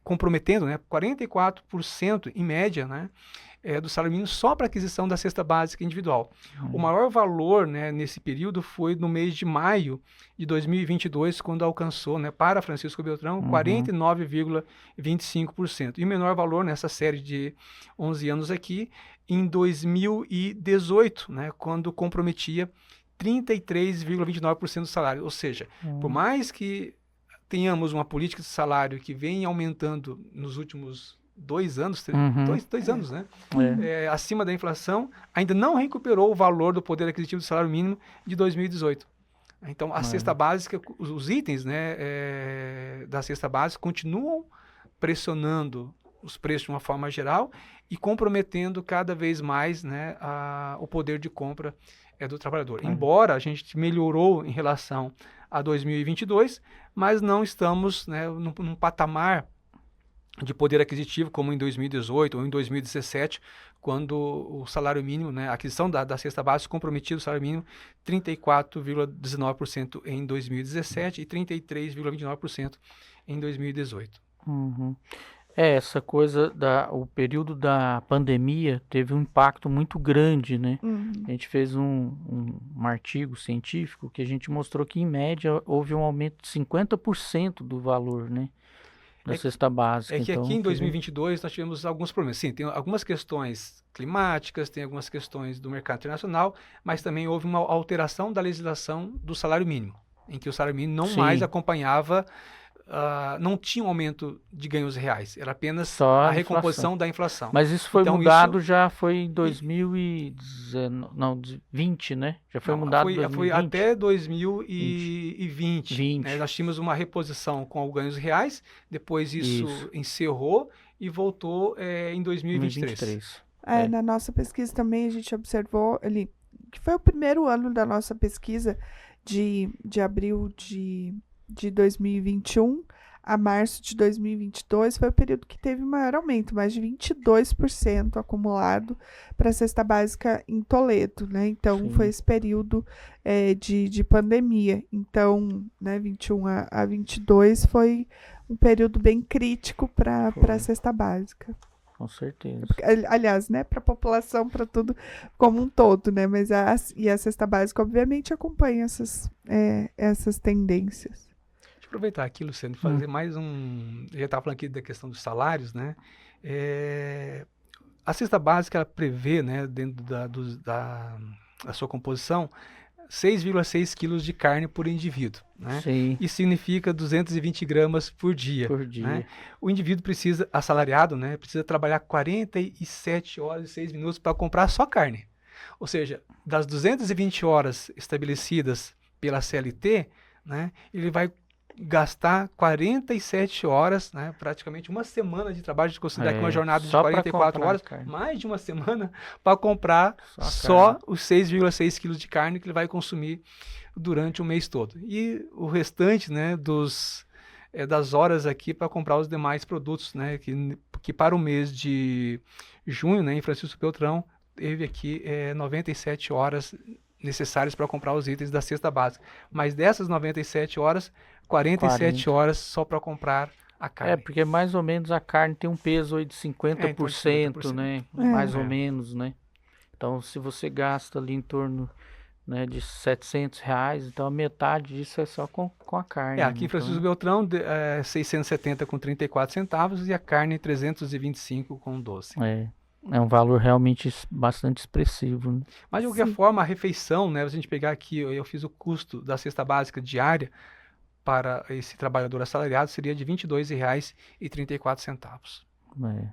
comprometendo, né, 44% em média, né, do salário mínimo só para aquisição da cesta básica individual. O maior valor, né, nesse período foi no mês de maio de 2022, quando alcançou, né, para Francisco Beltrão, 49,25%. E o menor valor nessa série de 11 anos aqui, em 2018, né, quando comprometia 33,29% do salário. Ou seja, por mais que tenhamos uma política de salário que vem aumentando nos últimos 2 anos, dois anos, né? Acima da inflação, ainda não recuperou o valor do poder aquisitivo do salário mínimo de 2018. Então, a cesta básica, os itens, né, da cesta básica continuam pressionando os preços de uma forma geral e comprometendo cada vez mais, né, o poder de compra do trabalhador. Embora a gente melhorou em relação a 2022, mas não estamos, né, num patamar de poder aquisitivo como em 2018 ou em 2017, quando o salário mínimo, né, a aquisição da cesta básica comprometia o salário mínimo 34,19% em 2017 e 33,29% em 2018. Essa coisa o período da pandemia teve um impacto muito grande, né? A gente fez um artigo científico que a gente mostrou que, em média, houve um aumento de 50% do valor, né, da cesta básica. Que aqui em 2022 nós tivemos alguns problemas. Sim, tem algumas questões climáticas, tem algumas questões do mercado internacional, mas também houve uma alteração da legislação do salário mínimo, em que o salário mínimo não mais acompanhava não tinha um aumento de ganhos reais, era apenas Só a a recomposição da inflação. Mas isso foi Então, mudado já foi em 2019, não, 20, né? Já foi Não, mudado em foi 2020. até 2020. 20. Né? Nós tínhamos uma reposição com ganhos reais, depois isso Isso. encerrou e voltou em 2023. 2023. É, É. na nossa pesquisa também a gente observou ali que foi o primeiro ano da nossa pesquisa de abril de 2021 a março de 2022, foi o período que teve maior aumento, mais de 22% acumulado para a cesta básica em Toledo, né? Então, Sim. foi esse período de pandemia. Então, né, 21 a 22 foi um período bem crítico para Foi. a cesta básica. Com certeza. Aliás, né, para a população, para tudo como um todo, né? Mas a cesta básica, obviamente, acompanha essas tendências. Deixa eu aproveitar aqui, Luciano, e fazer mais um. Eu já estava falando aqui da questão dos salários, né? A cesta básica ela prevê, né, dentro da sua composição, 6,6 quilos de carne por indivíduo, né? Sim, Isso significa 220 gramas por dia. por dia. Né? O indivíduo precisa, assalariado, né, precisa trabalhar 47 horas e 6 minutos para comprar só carne. Ou seja, das 220 horas estabelecidas pela CLT, né, ele vai gastar 47 horas, né, praticamente uma semana de trabalho, de considerar que uma jornada de só pra 44 comprar horas, carne. mais de uma semana, para comprar Só a só carne. os 6,6 quilos de carne que ele vai consumir durante o mês todo. E o restante, né, das horas aqui para comprar os demais produtos, né, que para o mês de junho, né, em Francisco Beltrão, teve aqui 97 horas necessárias para comprar os itens da cesta básica. Mas dessas 97 horas, 47 horas só para comprar a carne. Porque mais ou menos a carne tem um peso aí de 50%, então, 50%. né? É. Mais ou É. menos, né? Então, se você gasta ali em torno, né, de R$ 700, então a metade disso é só com a carne. Aqui em Então, Francisco Beltrão, 670 com 34 centavos e a carne 325 com 12. É um valor realmente bastante expressivo, né? Mas de qualquer Sim. forma, a refeição, né, se a gente pegar aqui, eu fiz o custo da cesta básica diária para esse trabalhador assalariado, seria de R$ 22,34. É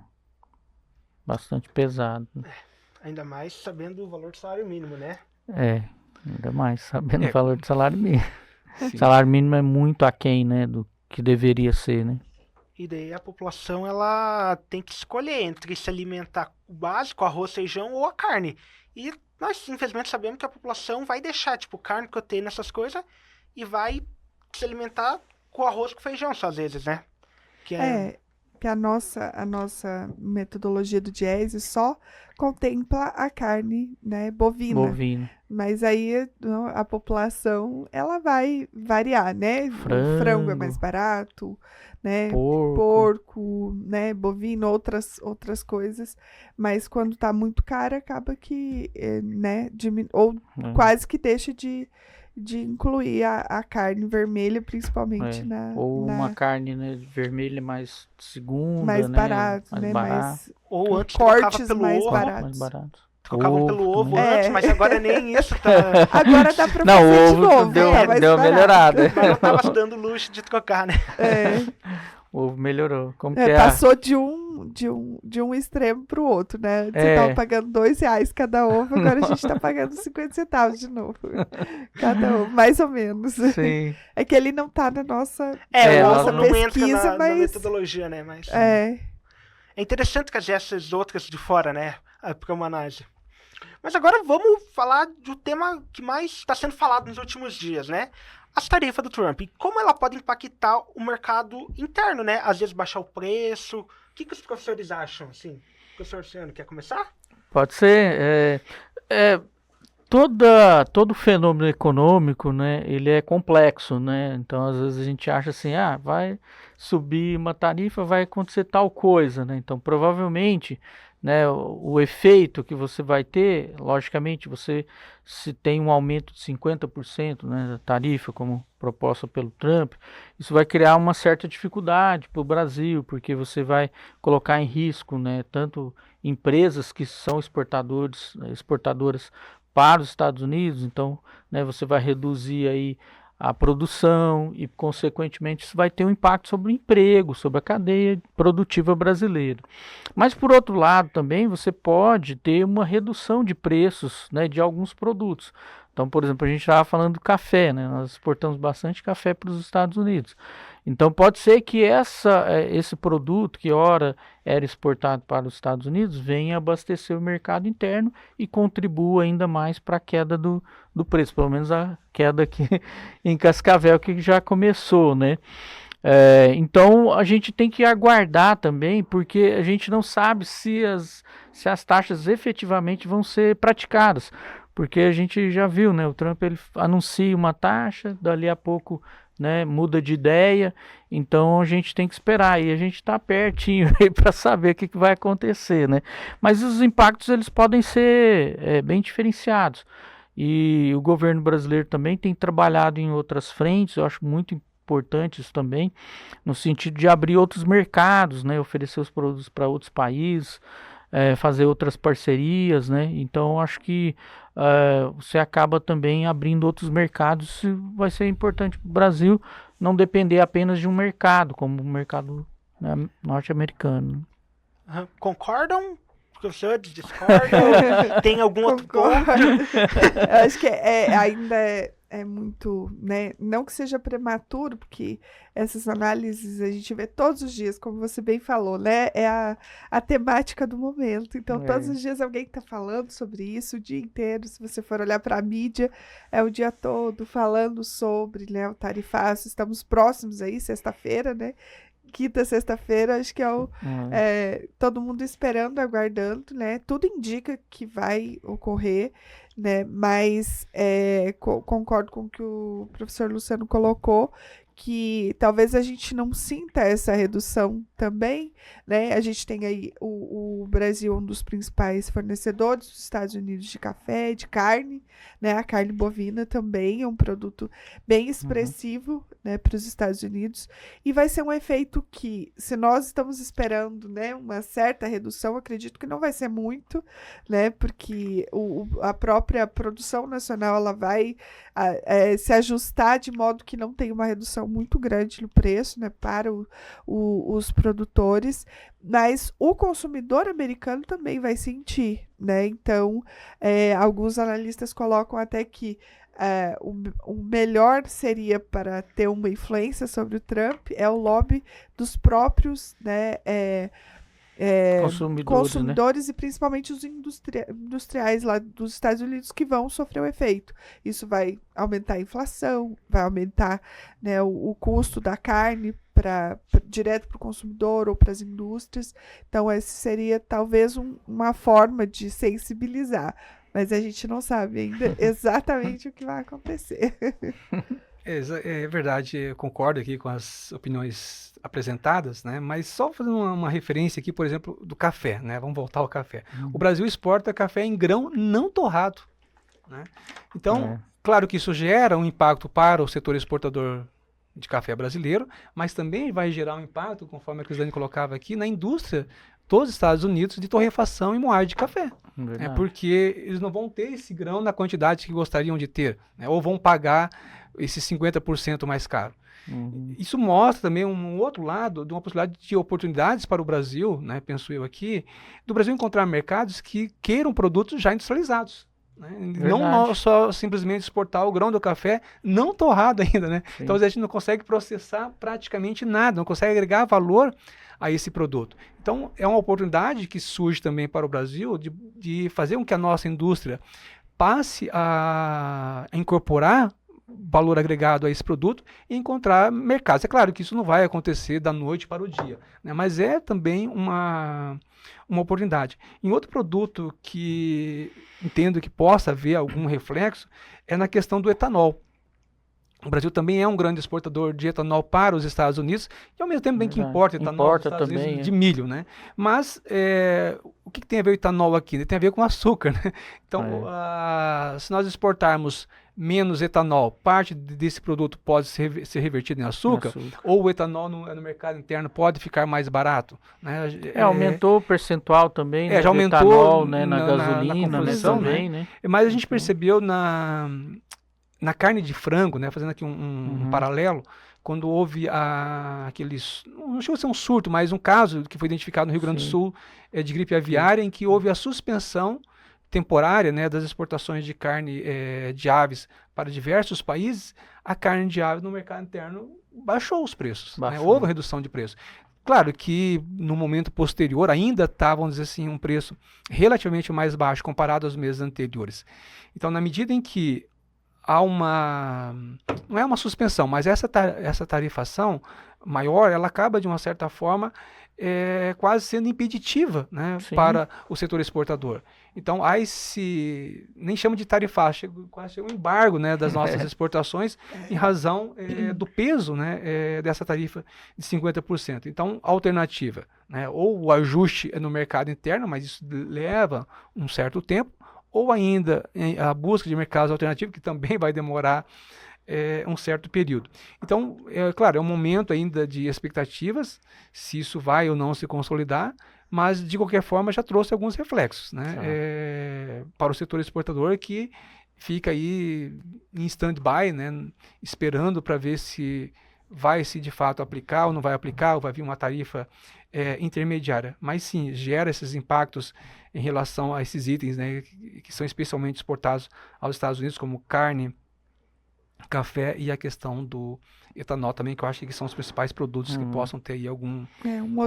bastante pesado, né? Ainda mais sabendo o valor do salário mínimo, né? Ainda mais sabendo o valor do salário mínimo. Sim. O salário mínimo é muito aquém, né, do que deveria ser, né? E daí a população ela tem que escolher entre se alimentar o básico, arroz, feijão ou a carne. E nós infelizmente sabemos que a população vai deixar, tipo, carne, proteína, essas coisas, e vai se alimentar com arroz com feijão só às vezes, né? Que Que a nossa metodologia do Diese só contempla a carne, né, bovina. Bovino. Mas aí a população, ela vai variar, né? O frango é mais barato, né? Porco, né? Bovino, outras coisas. Mas quando tá muito caro, acaba que, né? Quase que deixa de incluir a carne vermelha, principalmente uma carne, né, vermelha mais segunda, mais né? barato, mais né? barato. ou antes cortes trocava pelo mais ovo, baratos. Mais barato. trocavam pelo ovo também. antes, mas agora nem isso tá. Agora dá pra Não, fazer o de ovo novo, deu mais uma barato. melhorada. Mas não tava se dando luxo de trocar, né? O ovo melhorou. Como que é? Passou de um extremo pro outro, né? Antes você tava pagando R$2 cada ovo, agora a gente tá pagando 50 centavos de novo. Cada ovo, mais ou menos. Sim. É que ele não tá na nossa, O nossa ovo não entra pesquisa, na mas... metodologia, né? Mas É, é interessante trazer essas outras de fora, né? Para uma análise. Mas agora vamos falar do tema que mais está sendo falado nos últimos dias, né? As tarifas do Trump. E como ela pode impactar o mercado interno, né? Às vezes baixar o preço. O que os professores acham, assim? Professor Luciano, quer começar? Pode ser. Todo fenômeno econômico, né, ele é complexo, né? Então, às vezes a gente acha assim, vai subir uma tarifa, vai acontecer tal coisa, né? Então, provavelmente, né, o efeito que você vai ter, logicamente, se tem um aumento de 50%, né, da tarifa, como proposta pelo Trump, isso vai criar uma certa dificuldade para o Brasil, porque você colocar em risco, né, tanto empresas que são exportadoras para os Estados Unidos, então, né, você vai reduzir aí a produção e, consequentemente, isso vai ter um impacto sobre o emprego, sobre a cadeia produtiva brasileira. Mas, por outro lado, também você pode ter uma redução de preços, né, de alguns produtos. Então, por exemplo, a gente estava falando do café, né? Nós exportamos bastante café para os Estados Unidos. Então, pode ser que esse produto, que ora era exportado para os Estados Unidos, venha abastecer o mercado interno e contribua ainda mais para a queda do preço, pelo menos a queda aqui em Cascavel, que já começou, né? Então, a gente tem que aguardar também, porque a gente não sabe se as taxas efetivamente vão ser praticadas. Porque a gente já viu, né? O Trump ele anuncia uma taxa, dali a pouco, né, muda de ideia. Então a gente tem que esperar e a gente está pertinho aí para saber o que vai acontecer, né? Mas os impactos eles podem ser bem diferenciados. E o governo brasileiro também tem trabalhado em outras frentes. Eu acho muito importante isso também, no sentido de abrir outros mercados, né? Oferecer os produtos para outros países. Fazer outras parcerias, né? Então acho que você acaba também abrindo outros mercados. Isso vai ser importante para o Brasil não depender apenas de um mercado, como o mercado, né, norte-americano. Concordam? Professores discordam? Tem algum outro ponto? Eu acho que ainda é muito, né? Não que seja prematuro, porque essas análises a gente vê todos os dias, como você bem falou, né? É a temática do momento. Então, todos os dias alguém está falando sobre isso o dia inteiro. Se você for olhar para a mídia, é o dia todo falando sobre, né, o tarifaço. Estamos próximos aí, sexta-feira, né? Quinta, sexta-feira, acho que todo mundo esperando, aguardando, né? Tudo indica que vai ocorrer, né? Mas concordo com o que o professor Luciano colocou, que talvez a gente não sinta essa redução também, né? A gente tem aí o Brasil, um dos principais fornecedores dos Estados Unidos de café, de carne, né? A carne bovina também é um produto bem expressivo, né, para os Estados Unidos, e vai ser um efeito que, se nós estamos esperando, né, uma certa redução, acredito que não vai ser muito, né, porque a própria produção nacional ela vai se ajustar de modo que não tenha uma redução muito grande no preço, né, para os produtores, mas o consumidor americano também vai sentir, né? Então, alguns analistas colocam até que o melhor seria para ter uma influência sobre o Trump é o lobby dos próprios, né, consumidores, né? E principalmente os industriais lá dos Estados Unidos que vão sofrer o efeito. Isso vai aumentar a inflação, vai aumentar, né, o custo da carne direto para o consumidor ou para as indústrias. Então, essa seria talvez uma forma de sensibilizar. Mas a gente não sabe ainda exatamente o que vai acontecer. É verdade, eu concordo aqui com as opiniões apresentadas, né? Mas só fazendo uma referência aqui, por exemplo, do café, né? Vamos voltar ao café. O Brasil exporta café em grão não torrado, né? Então, claro que isso gera um impacto para o setor exportador de café brasileiro, mas também vai gerar um impacto, conforme a Crislane colocava aqui, na indústria dos Estados Unidos de torrefação e moagem de café. Porque eles não vão ter esse grão na quantidade que gostariam de ter, né? Ou vão pagar esses 50% mais caro. Isso mostra também um outro lado de uma possibilidade de oportunidades para o Brasil, né, penso eu aqui, do Brasil encontrar mercados que queiram produtos já industrializados. Né? Não só simplesmente exportar o grão do café não torrado ainda, né? Então a gente não consegue processar praticamente nada, não consegue agregar valor a esse produto. Então é uma oportunidade que surge também para o Brasil de fazer com que a nossa indústria passe a incorporar valor agregado a esse produto e encontrar mercados. É claro que isso não vai acontecer da noite para o dia, né? Mas é também uma oportunidade. Em outro produto que entendo que possa haver algum reflexo é na questão do etanol. O Brasil também é um grande exportador de etanol para os Estados Unidos e ao mesmo tempo bem que importa etanol dos Estados Unidos de milho, né? Mas o que tem a ver o etanol aqui? Ele tem a ver com açúcar, né? Então, se nós exportarmos menos etanol, parte desse produto pode ser revertido em açúcar, ou o etanol no mercado interno pode ficar mais barato, né? Aumentou o percentual também, né, já aumentou etanol, né, na gasolina, composição, né, também, né? Né? Mas a gente percebeu na carne de frango, né, fazendo aqui um Uhum. paralelo, quando houve aqueles, não chegou a ser um surto, mas um caso que foi identificado no Rio Grande do Sim. Sul de gripe aviária, em que houve a suspensão temporária, né, das exportações de carne de aves para diversos países, a carne de ave no mercado interno baixou os preços, né, Baixou. houve uma redução de preço. Claro que no momento posterior ainda está, vamos dizer assim, um preço relativamente mais baixo comparado aos meses anteriores. Então, na medida em que há não é uma suspensão, mas essa tarifação maior, ela acaba de uma certa forma quase sendo impeditiva, né, Sim. para o setor exportador. Então, há nem chama de tarifar, quase um embargo, né, das nossas exportações em razão do peso, né, dessa tarifa de 50%. Então, a alternativa, né, ou o ajuste no mercado interno, mas isso leva um certo tempo, ou ainda a busca de mercados alternativos, que também vai demorar um certo período. Então, claro, é um momento ainda de expectativas, se isso vai ou não se consolidar, mas, de qualquer forma, já trouxe alguns reflexos, né, para o setor exportador, que fica aí em stand-by, né, esperando para ver se vai se de fato aplicar ou não vai aplicar, ou vai vir uma tarifa intermediária. Mas sim, gera esses impactos em relação a esses itens, né, que são especialmente exportados aos Estados Unidos, como carne, café e a questão do etanol também, que eu acho que são os principais produtos que possam ter aí alguma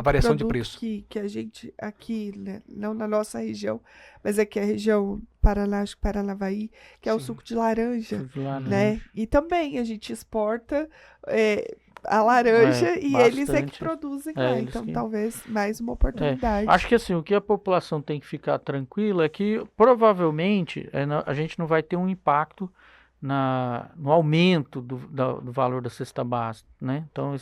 variação de preço. Que a gente aqui, né, não na nossa região, mas aqui a região Paraná, acho que Paranavaí, que é o suco de laranja, né? E também a gente exporta a laranja e eles é que produzem lá. Então, talvez mais uma oportunidade. Acho que assim, o que a população tem que ficar tranquila é que provavelmente a gente não vai ter um impacto no aumento do valor da cesta básica, né? Então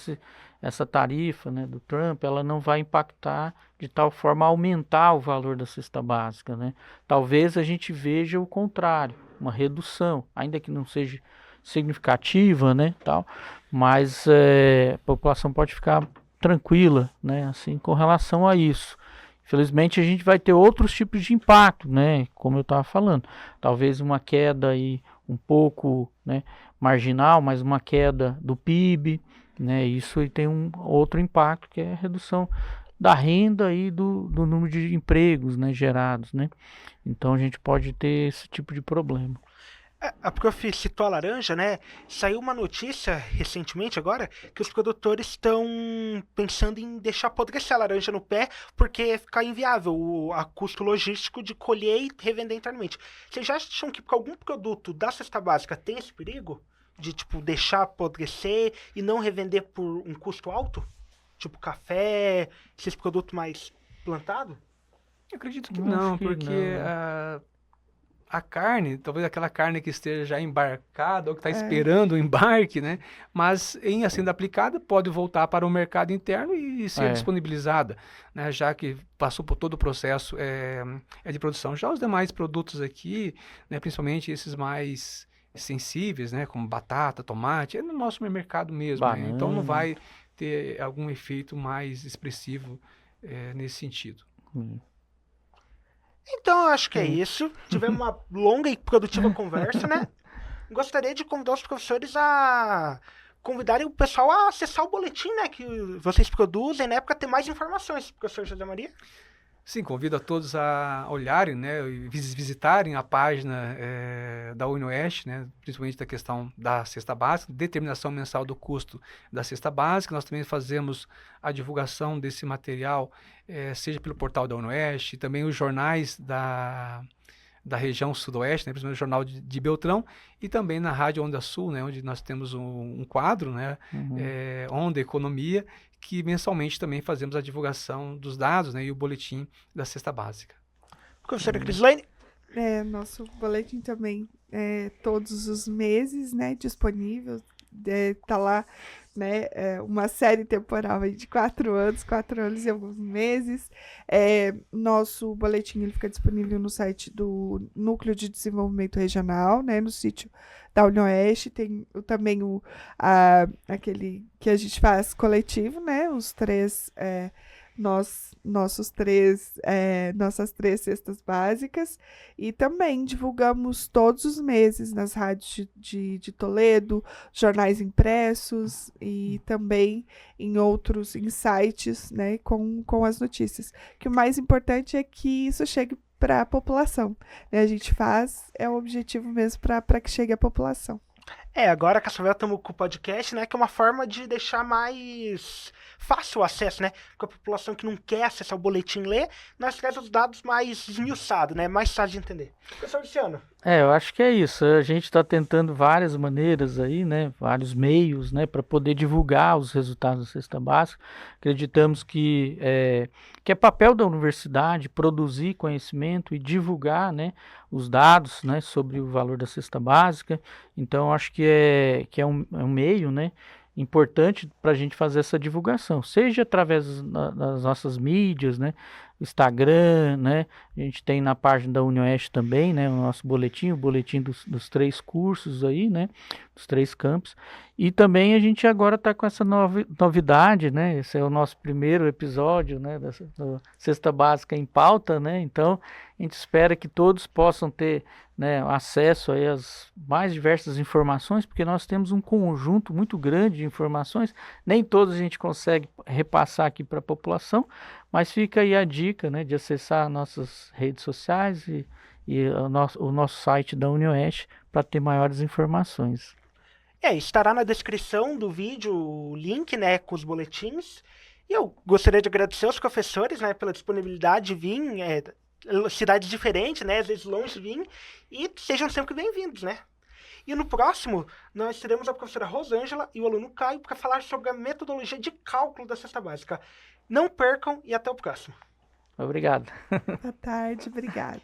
essa tarifa, né, do Trump, ela não vai impactar de tal forma a aumentar o valor da cesta básica, né? Talvez a gente veja o contrário, uma redução, ainda que não seja significativa, né, tal, mas a população pode ficar tranquila, né, assim, com relação a isso. Infelizmente a gente vai ter outros tipos de impacto, né, como eu estava falando, talvez uma queda aí um pouco, né, marginal, mas uma queda do PIB, né, isso aí tem um outro impacto, que é a redução da renda e do número de empregos, né, gerados, né, então a gente pode ter esse tipo de problema. A prof citou a laranja, né? Saiu uma notícia recentemente agora que os produtores estão pensando em deixar apodrecer a laranja no pé porque fica inviável o custo logístico de colher e revender internamente. Vocês já acham que algum produto da cesta básica tem esse perigo? De, tipo, deixar apodrecer e não revender por um custo alto? Tipo café, esses produtos mais plantados? Eu acredito que não, porque a carne, talvez aquela carne que esteja já embarcada ou que está esperando o embarque, né? Mas em sendo aplicada pode voltar para o mercado interno e ser disponibilizada, né? Já que passou por todo o processo de produção. Já os demais produtos aqui, né, principalmente esses mais sensíveis, né, como batata, tomate, é no nosso mercado mesmo, né? Então não vai ter algum efeito mais expressivo nesse sentido. Então, eu acho que é isso. Tivemos uma longa e produtiva conversa, né? Gostaria de convidar os professores a convidarem o pessoal a acessar o boletim, né, que vocês produzem, né, para ter mais informações, professor José Maria. Sim, convido a todos a olharem, né, e visitarem a página da UniOeste, né, principalmente da questão da cesta básica, determinação mensal do custo da cesta básica. Nós também fazemos a divulgação desse material, seja pelo portal da UniOeste, também os jornais da região sudoeste, né, principalmente o jornal de Beltrão, e também na Rádio Onda Sul, né, onde nós temos um quadro, né, Onda Economia, que mensalmente também fazemos a divulgação dos dados, né, e o boletim da cesta básica. Professora Crislaine? Nosso boletim também todos os meses, né, disponível, tá lá, né, uma série temporal aí de 4 anos e alguns meses. Nosso boletim ele fica disponível no site do Núcleo de Desenvolvimento Regional, né, no sítio da UniOeste. Tem também aquele que a gente faz coletivo, né, os 3 nossas 3 cestas básicas, e também divulgamos todos os meses nas rádios de Toledo, jornais impressos e também em sites, né, com as notícias. Que o mais importante é que isso chegue para a população, né? A gente faz, é o objetivo mesmo para que chegue à população. Agora a Cascavel estamos com o podcast, né? Que é uma forma de deixar mais fácil o acesso, né? Com a população que não quer acessar o boletim ler, nós trazemos os dados mais esmiuçados, né? Mais fácil de entender. Professor Luciano. Eu acho que é isso. A gente está tentando várias maneiras aí, né? Vários meios, né? Para poder divulgar os resultados da cesta básica. Acreditamos que é papel da universidade produzir conhecimento e divulgar, né? Os dados, né? Sobre o valor da cesta básica. Então, acho que é um meio, né? Importante para a gente fazer essa divulgação, seja através das nossas mídias, né? Instagram, né? A gente tem na página da UniOeste também, né? O nosso boletim, o boletim dos 3 cursos aí, né? Dos 3 campos. E também a gente agora está com essa novidade, né? Esse é o nosso primeiro episódio, né? Da Cesta Básica em Pauta, né? Então, a gente espera que todos possam ter, né, acesso aí às mais diversas informações, porque nós temos um conjunto muito grande de informações. Nem todas a gente consegue repassar aqui para a população, mas fica aí a dica, né, de acessar nossas redes sociais e o nosso site da UniOeste para ter maiores informações. Estará na descrição do vídeo o link, né, com os boletins. E eu gostaria de agradecer aos professores, né, pela disponibilidade de vir, cidades diferentes, né, às vezes longe de vir, e sejam sempre bem-vindos, né. E no próximo, nós teremos a professora Rosângela e o aluno Caio para falar sobre a metodologia de cálculo da cesta básica. Não percam e até o próximo. Obrigado. Boa tarde, obrigada.